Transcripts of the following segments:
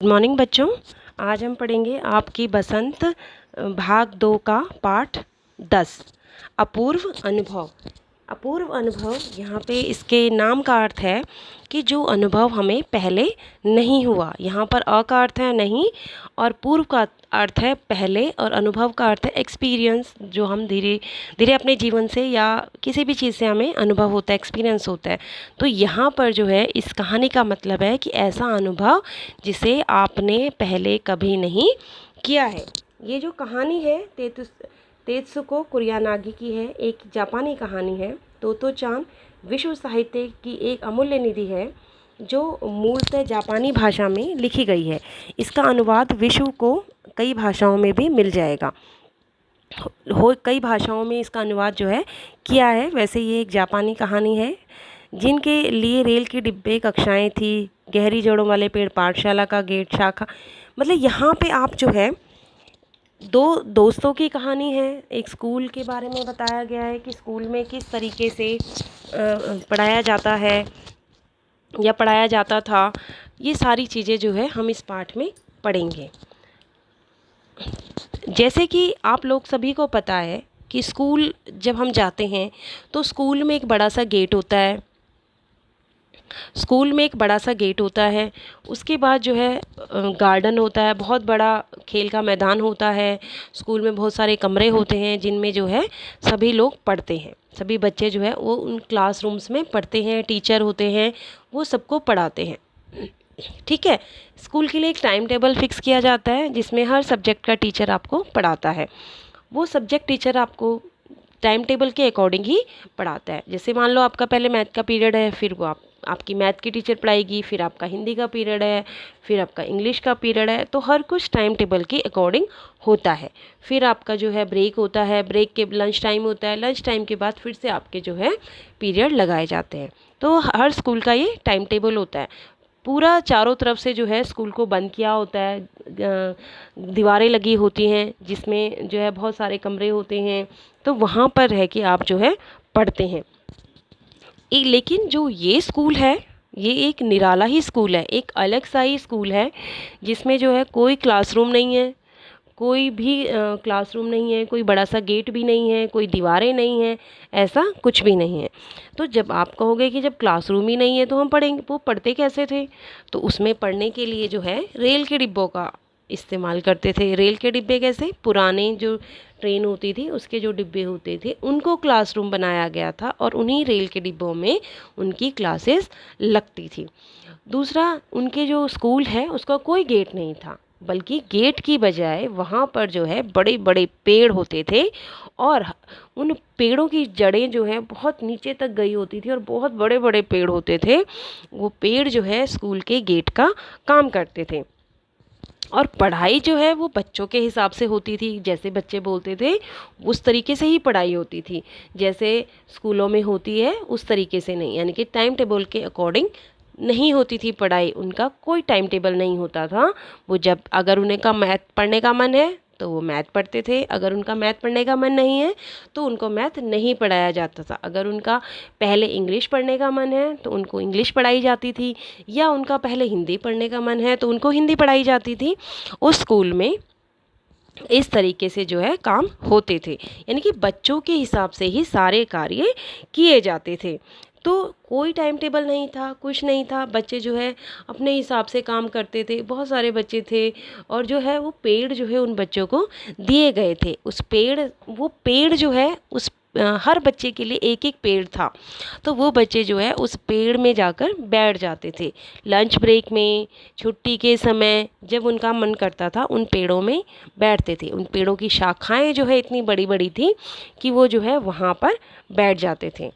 Good morning बच्चों। आज हम पढ़ेंगे आपकी बसंत भाग 2 का पाठ 10 अपूर्व अनुभव। अपूर्व अनुभव यहाँ पे इसके नाम का अर्थ है कि जो अनुभव हमें पहले नहीं हुआ। यहाँ पर अ का अर्थ है नहीं और पूर्व का अर्थ है पहले और अनुभव का अर्थ है एक्सपीरियंस, जो हम धीरे धीरे अपने जीवन से या किसी भी चीज़ से हमें अनुभव होता है, एक्सपीरियंस होता है। तो यहाँ पर जो है इस कहानी का मतलब है कि ऐसा अनुभव जिसे आपने पहले कभी नहीं किया है। ये जो कहानी है तेत्सुको कुरियानागी की है, एक जापानी कहानी है। तोतो चान विश्व साहित्य की एक अमूल्य निधि है जो मूलतः जापानी भाषा में लिखी गई है। इसका अनुवाद विश्व को कई भाषाओं में भी मिल जाएगा। कई भाषाओं में इसका अनुवाद जो है किया है। वैसे ये एक जापानी कहानी है जिनके लिए रेल के डिब्बे कक्षाएं थी, गहरी जड़ों वाले पेड़ पाठशाला का गेट शाखा। मतलब यहाँ पे आप जो है दो दोस्तों की कहानी है। एक स्कूल के बारे में बताया गया है कि स्कूल में किस तरीके से पढ़ाया जाता है या पढ़ाया जाता था। ये सारी चीज़ें जो है हम इस पाठ में पढ़ेंगे। जैसे कि आप लोग सभी को पता है कि स्कूल जब हम जाते हैं तो स्कूल में एक बड़ा सा गेट होता है। स्कूल में एक बड़ा सा गेट होता है। उसके बाद जो है गार्डन होता है, बहुत बड़ा खेल का मैदान होता है। स्कूल में बहुत सारे कमरे होते हैं जिनमें जो है सभी लोग पढ़ते हैं। सभी बच्चे जो है वो उन क्लासरूम्स में पढ़ते हैं। टीचर होते हैं, वो सबको पढ़ाते हैं। ठीक है। स्कूल के लिए एक टाइम टेबल फिक्स किया जाता है जिसमें हर सब्जेक्ट का टीचर आपको पढ़ाता है। वो सब्जेक्ट टीचर आपको टाइम टेबल के अकॉर्डिंग ही पढ़ाता है। जैसे मान लो आपका पहले मैथ का पीरियड है, फिर वो आपकी मैथ की टीचर पढ़ाएगी, फिर आपका हिंदी का पीरियड है, फिर आपका इंग्लिश का पीरियड है। तो हर कुछ टाइम टेबल के अकॉर्डिंग होता है। फिर आपका जो है ब्रेक होता है, ब्रेक के लंच टाइम होता है, लंच टाइम के बाद फिर से आपके जो है पीरियड लगाए जाते हैं। तो हर स्कूल का ये टाइम टेबल होता है। पूरा चारों तरफ से जो है स्कूल को बंद किया होता है। दीवारें लगी होती हैं जिसमें जो है बहुत सारे कमरे होते हैं। तो वहाँ पर है कि आप जो है पढ़ते हैं। लेकिन जो ये स्कूल है ये एक निराला ही स्कूल है, एक अलग सा ही स्कूल है जिसमें जो है कोई क्लासरूम नहीं है, कोई भी क्लासरूम नहीं है, कोई बड़ा सा गेट भी नहीं है, कोई दीवारें नहीं है, ऐसा कुछ भी नहीं है। तो जब आप कहोगे कि जब क्लासरूम ही नहीं है तो हम पढ़ेंगे, वो पढ़ते कैसे थे? तो उसमें पढ़ने के लिए जो है रेल के डिब्बों का इस्तेमाल करते थे। रेल के डिब्बे कैसे? पुराने जो ट्रेन होती थी उसके जो डिब्बे होते थे उनको क्लासरूम बनाया गया था और उन्हीं रेल के डिब्बों में उनकी क्लासेस लगती थी। दूसरा, उनके जो स्कूल है उसका कोई गेट नहीं था, बल्कि गेट की बजाय वहाँ पर जो है बड़े बड़े पेड़ होते थे और उन पेड़ों की जड़ें जो है बहुत नीचे तक गई होती थी और बहुत बड़े बड़े पेड़ होते थे। वो पेड़ जो है स्कूल के गेट का काम करते थे। और पढ़ाई जो है वो बच्चों के हिसाब से होती थी। जैसे बच्चे बोलते थे उस तरीके से ही पढ़ाई होती थी, जैसे स्कूलों में होती है उस तरीके से नहीं। यानी कि टाइम टेबल के अकॉर्डिंग नहीं होती थी पढ़ाई। उनका कोई टाइम टेबल नहीं होता था। वो जब अगर उन्हें का मैथ पढ़ने का मन है तो वो मैथ पढ़ते थे, अगर उनका मैथ पढ़ने का मन नहीं है तो उनको मैथ नहीं पढ़ाया जाता था। अगर उनका पहले इंग्लिश पढ़ने का मन है तो उनको इंग्लिश पढ़ाई जाती थी, या उनका पहले हिंदी पढ़ने का मन है तो उनको हिंदी पढ़ाई जाती थी। उस स्कूल में इस तरीके से जो है काम होते थे, यानी कि बच्चों के हिसाब से ही सारे कार्य किए जाते थे। तो कोई टाइम टेबल नहीं था, कुछ नहीं था। बच्चे जो है अपने हिसाब से काम करते थे। बहुत सारे बच्चे थे और जो है वो पेड़ जो है उन बच्चों को दिए गए थे। वो पेड़ जो है हर बच्चे के लिए एक एक पेड़ था। तो वो बच्चे जो है उस पेड़ में जाकर बैठ जाते थे। लंच ब्रेक में, छुट्टी के समय जब उनका मन करता था उन पेड़ों में बैठते थे। उन पेड़ों की शाखाएं जो है इतनी बड़ी बड़ी थी कि वो जो है वहाँ पर बैठ जाते थे।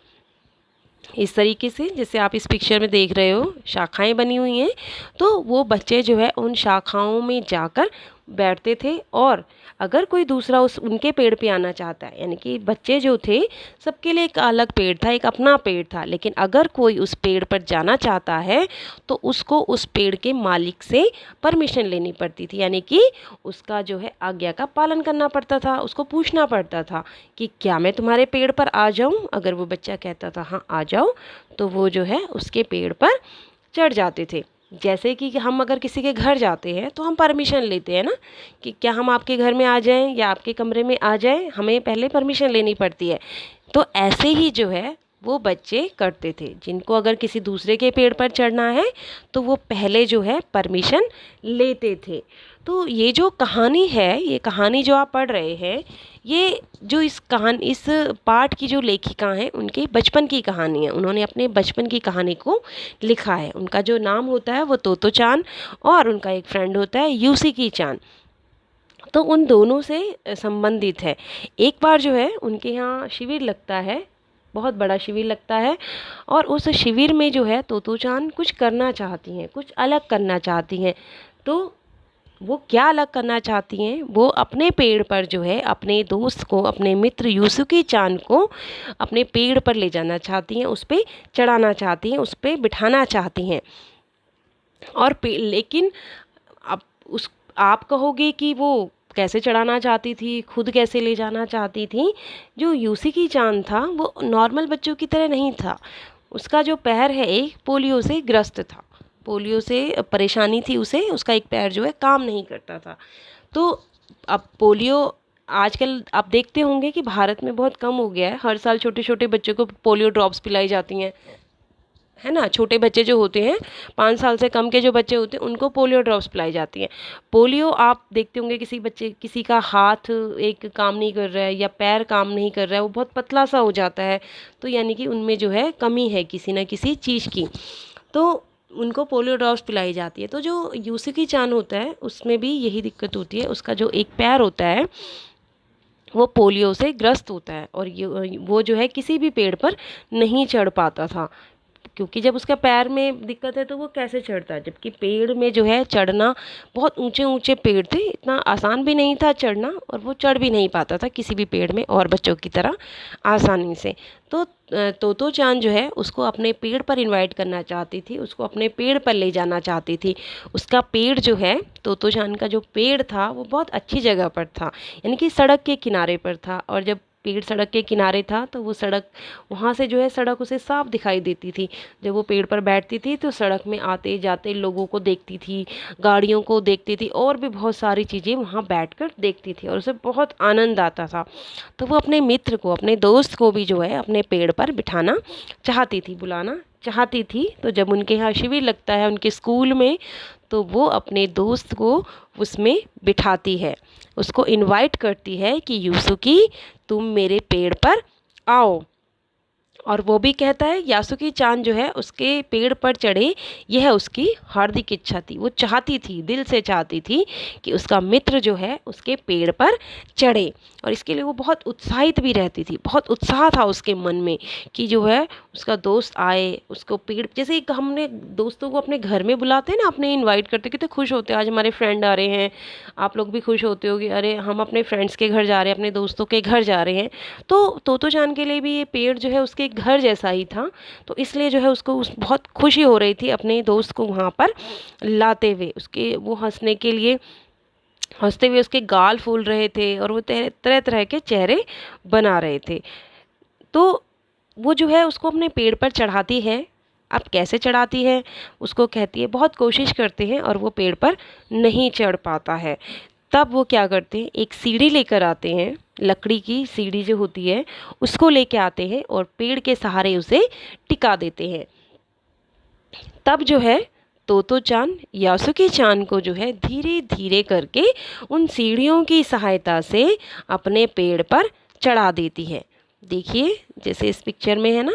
इस तरीके से जैसे आप इस पिक्चर में देख रहे हो शाखाएं बनी हुई हैं। तो वो बच्चे जो है उन शाखाओं में जाकर बैठते थे और अगर कोई दूसरा उनके पेड़ पे आना चाहता है, यानी कि बच्चे जो थे सबके लिए एक अलग पेड़ था, एक अपना पेड़ था, लेकिन अगर कोई उस पेड़ पर जाना चाहता है तो उसको उस पेड़ के मालिक से परमिशन लेनी पड़ती थी। यानी कि उसका जो है आज्ञा का पालन करना पड़ता था। उसको पूछना पड़ता था कि क्या मैं तुम्हारे पेड़ पर आ जाऊं? अगर वो बच्चा कहता था हाँ आ जाओ, तो वो जो है उसके पेड़ पर चढ़ जाते थे। जैसे कि हम अगर किसी के घर जाते हैं तो हम परमिशन लेते हैं ना, कि क्या हम आपके घर में आ जाएं या आपके कमरे में आ जाएं, हमें पहले परमिशन लेनी पड़ती है। तो ऐसे ही जो है वो बच्चे करते थे, जिनको अगर किसी दूसरे के पेड़ पर चढ़ना है तो वो पहले जो है परमिशन लेते थे। तो ये जो कहानी है, ये कहानी जो आप पढ़ रहे हैं, ये जो इस पाठ की जो लेखिका हैं उनके बचपन की कहानी है। उन्होंने अपने बचपन की कहानी को लिखा है। उनका जो नाम होता है वो तोतो चान, और उनका एक फ्रेंड होता है यूसिकी चान। तो उन दोनों से संबंधित है। एक बार जो है उनके यहाँ शिविर लगता है, बहुत बड़ा शिविर लगता है, और उस शिविर में जो है तोतो चान कुछ करना चाहती हैं, कुछ अलग करना चाहती हैं। तो वो क्या अलग करना चाहती हैं, वो अपने पेड़ पर जो है अपने दोस्त को, अपने मित्र यूसुकी चान को अपने पेड़ पर ले जाना चाहती हैं, उस पर चढ़ाना चाहती हैं, उस पर बिठाना चाहती हैं। और लेकिन अब उस आप कहोगे कि वो कैसे चढ़ाना चाहती थी, खुद कैसे ले जाना चाहती थी। जो यूसिकी चान था वो नॉर्मल बच्चों की तरह नहीं था। उसका जो पैर है एक पोलियो से ग्रस्त था, पोलियो से परेशानी थी उसे, उसका एक पैर जो है काम नहीं करता था। तो अब पोलियो आजकल आप देखते होंगे कि भारत में बहुत कम हो गया है। हर साल छोटे छोटे बच्चों को पोलियो ड्रॉप्स पिलाई जाती हैं, है ना। छोटे बच्चे जो होते हैं, 5 साल से कम के जो बच्चे होते हैं, उनको पोलियो ड्रॉप्स पिलाई जाती हैं। पोलियो आप देखते होंगे किसी बच्चे, किसी का हाथ एक काम नहीं कर रहा है या पैर काम नहीं कर रहा है, वो बहुत पतला सा हो जाता है, तो यानी कि उनमें जो है कमी है किसी ना किसी चीज़ की, तो उनको पोलियो ड्रॉप्स पिलाई जाती है। तो जो यूसिकी चान होता है उसमें भी यही दिक्कत होती है। उसका जो एक पैर होता है वो पोलियो से ग्रस्त होता है, और वो जो है किसी भी पेड़ पर नहीं चढ़ पाता था, क्योंकि जब उसका पैर में दिक्कत है तो वो कैसे चढ़ता है। जबकि पेड़ में जो है चढ़ना, बहुत ऊंचे ऊंचे पेड़ थे, इतना आसान भी नहीं था चढ़ना, और वो चढ़ भी नहीं पाता था किसी भी पेड़ में और बच्चों की तरह आसानी से। तो तोतो चान जो है उसको अपने पेड़ पर इनवाइट करना चाहती थी, उसको अपने पेड़ पर ले जाना चाहती थी। उसका पेड़ जो है, तोतो चान का जो पेड़ था वो बहुत अच्छी जगह पर था, यानी कि सड़क के किनारे पर था। और जब पेड़ सड़क के किनारे था तो वो सड़क, वहाँ से जो है सड़क उसे साफ दिखाई देती थी। जब वो पेड़ पर बैठती थी तो सड़क में आते जाते लोगों को देखती थी, गाड़ियों को देखती थी, और भी बहुत सारी चीज़ें वहाँ बैठकर देखती थी, और उसे बहुत आनंद आता था। तो वो अपने मित्र को, अपने दोस्त को भी जो है अपने पेड़ पर बिठाना चाहती थी, बुलाना चाहती थी। तो जब उनके यहाँ शिविर लगता है उनके स्कूल में, तो वो अपने दोस्त को उसमें बिठाती है, उसको इनवाइट करती है कि यूसुकी तुम मेरे पेड़ पर आओ। और वो भी कहता है, यासुकी चान जो है उसके पेड़ पर चढ़े, यह उसकी हार्दिक इच्छा थी। वो चाहती थी, दिल से चाहती थी कि उसका मित्र जो है उसके पेड़ पर चढ़े, और इसके लिए वो बहुत उत्साहित भी रहती थी। बहुत उत्साह था उसके मन में कि जो है उसका दोस्त आए, उसको पेड़, जैसे एक हमने दोस्तों को अपने घर में बुलाते हैं ना, अपने इनवाइट करते, कितने खुश होते हैं, आज हमारे फ्रेंड आ रहे हैं। आप लोग भी खुश होते हो कि अरे हम अपने फ्रेंड्स के घर जा रहे हैं, अपने दोस्तों के घर जा रहे हैं। तो तोतो चान के लिए भी ये पेड़ जो है उसके घर जैसा ही था, तो इसलिए जो है उसको बहुत खुशी हो रही थी अपने दोस्त को वहाँ पर लाते हुए। उसके वो हंसते हुए उसके गाल फूल रहे थे, और वो तरह तरह के चेहरे बना रहे थे। तो वो जो है उसको अपने पेड़ पर चढ़ाती है। अब कैसे चढ़ाती है, उसको कहती है, बहुत कोशिश करते हैं और वो पेड़ पर नहीं चढ़ पाता है। तब वो क्या करते हैं, एक सीढ़ी लेकर आते हैं, लकड़ी की सीढ़ी जो होती है उसको लेके आते हैं, और पेड़ के सहारे उसे टिका देते हैं। तब जो है तोतो चान यासुकी चान को जो है धीरे धीरे करके उन सीढ़ियों की सहायता से अपने पेड़ पर चढ़ा देती है। देखिए जैसे इस पिक्चर में है ना,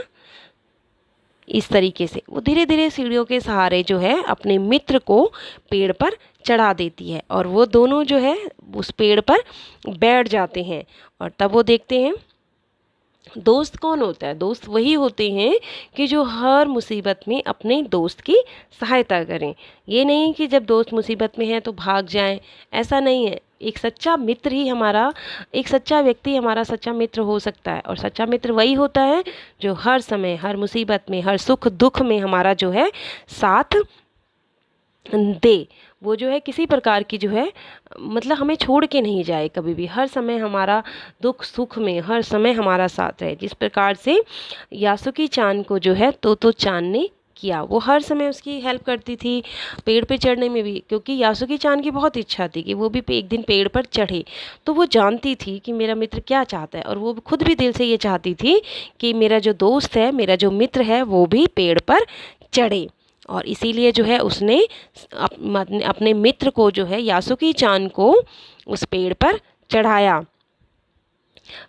इस तरीके से वो धीरे धीरे सीढ़ियों के सहारे जो है अपने मित्र को पेड़ पर चढ़ा देती है, और वो दोनों जो है उस पेड़ पर बैठ जाते हैं। और तब वो देखते हैं, दोस्त कौन होता है, दोस्त वही होते हैं कि जो हर मुसीबत में अपने दोस्त की सहायता करें। ये नहीं कि जब दोस्त मुसीबत में है तो भाग जाएं, ऐसा नहीं है। एक सच्चा मित्र ही हमारा, एक सच्चा व्यक्ति हमारा सच्चा मित्र हो सकता है, और सच्चा मित्र वही होता है जो हर समय, हर मुसीबत में, हर सुख दुख में हमारा जो है साथ दे। वो जो है किसी प्रकार की जो है, मतलब हमें छोड़ के नहीं जाए कभी भी, हर समय हमारा दुख सुख में हर समय हमारा साथ रहे। जिस प्रकार से यासुकी चान को जो है तोतो चान ने किया। वो हर समय उसकी हेल्प करती थी पेड़ पे चढ़ने में भी, क्योंकि यासुकी चान की बहुत इच्छा थी कि वो भी एक दिन पेड़ पर चढ़े। तो वो जानती थी कि मेरा मित्र क्या चाहता है, और वो खुद भी दिल से ये चाहती थी कि मेरा जो दोस्त है, मेरा जो मित्र है, वो भी पेड़ पर चढ़े। और इसीलिए जो है उसने अपने मित्र को जो है यासुकी चान को उस पेड़ पर चढ़ाया,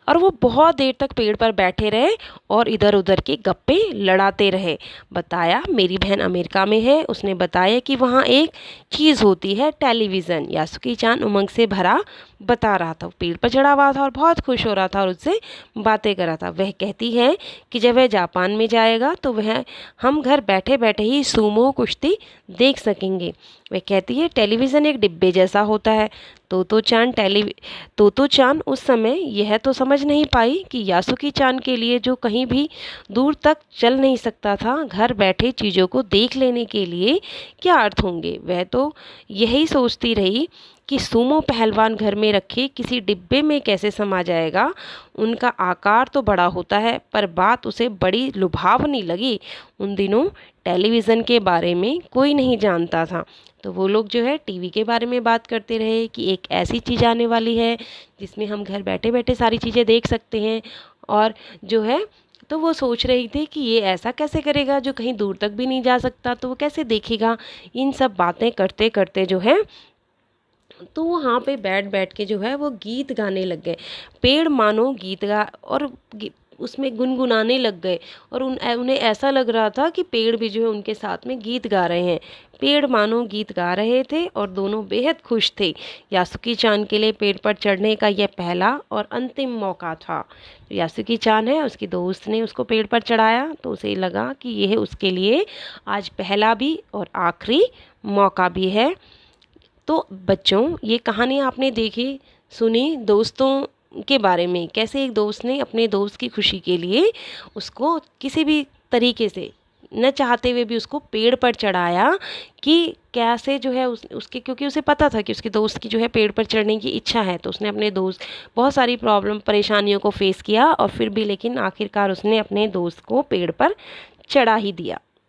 और वो बहुत देर तक पेड़ पर बैठे रहे और इधर उधर के गप्पे लड़ाते रहे। बताया मेरी बहन अमेरिका में है, उसने बताया कि वहाँ एक चीज़ होती है टेलीविज़न। यासुकी चान उमंग से भरा बता रहा था, पेड़ पर चढ़ा हुआ था और बहुत खुश हो रहा था और उससे बातें कर रहा था। वह कहती है कि जब वह जापान में जाएगा तो वह हम घर बैठे बैठे ही सूमो कुश्ती देख सकेंगे। वह कहती है टेलीविज़न एक डिब्बे जैसा होता है। तोतो चान उस समय यह तो समझ नहीं पाई कि यासुकी चान के लिए जो कहीं भी दूर तक चल नहीं सकता था, घर बैठे चीज़ों को देख लेने के लिए क्या अर्थ होंगे। वह तो यही सोचती रही कि सूमो पहलवान घर में रखे किसी डिब्बे में कैसे समा जाएगा। उनका आकार तो बड़ा होता है, पर बात उसे बड़ी लुभावनी लगी। उन दिनों टेलीविज़न के बारे में कोई नहीं जानता था, तो वो लोग जो है टीवी के बारे में बात करते रहे कि एक ऐसी चीज़ आने वाली है जिसमें हम घर बैठे बैठे सारी चीज़ें देख सकते हैं। और जो है तो वो सोच रही थी कि ये ऐसा कैसे करेगा जो कहीं दूर तक भी नहीं जा सकता, तो वो कैसे देखेगा। इन सब बातें करते करते जो है तो वहाँ पे बैठ बैठ के जो है वो गीत गाने लग गए। पेड़ मानो गीत गा और उसमें गुनगुनाने लग गए, और उन्हें ऐसा लग रहा था कि पेड़ भी जो है उनके साथ में गीत गा रहे हैं। पेड़ मानो गीत गा रहे थे और दोनों बेहद खुश थे। यासुकी चान के लिए पेड़ पर चढ़ने का यह पहला और अंतिम मौका था। तो यासुकी चान है, उसकी दोस्त ने उसको पेड़ पर चढ़ाया, तो उसे लगा कि यह उसके लिए आज पहला भी और आखिरी मौका भी है। तो बच्चों, ये कहानी आपने देखी सुनी दोस्तों के बारे में, कैसे एक दोस्त ने अपने दोस्त की खुशी के लिए उसको किसी भी तरीके से न चाहते हुए भी उसको पेड़ पर चढ़ाया, कि कैसे जो है उसके, क्योंकि उसे पता था कि उसके दोस्त की जो है पेड़ पर चढ़ने की इच्छा है, तो उसने अपने दोस्त बहुत सारी प्रॉब्लम परेशानियों को फेस किया और फिर भी लेकिन आखिरकार उसने अपने दोस्त को पेड़ पर चढ़ा ही दिया।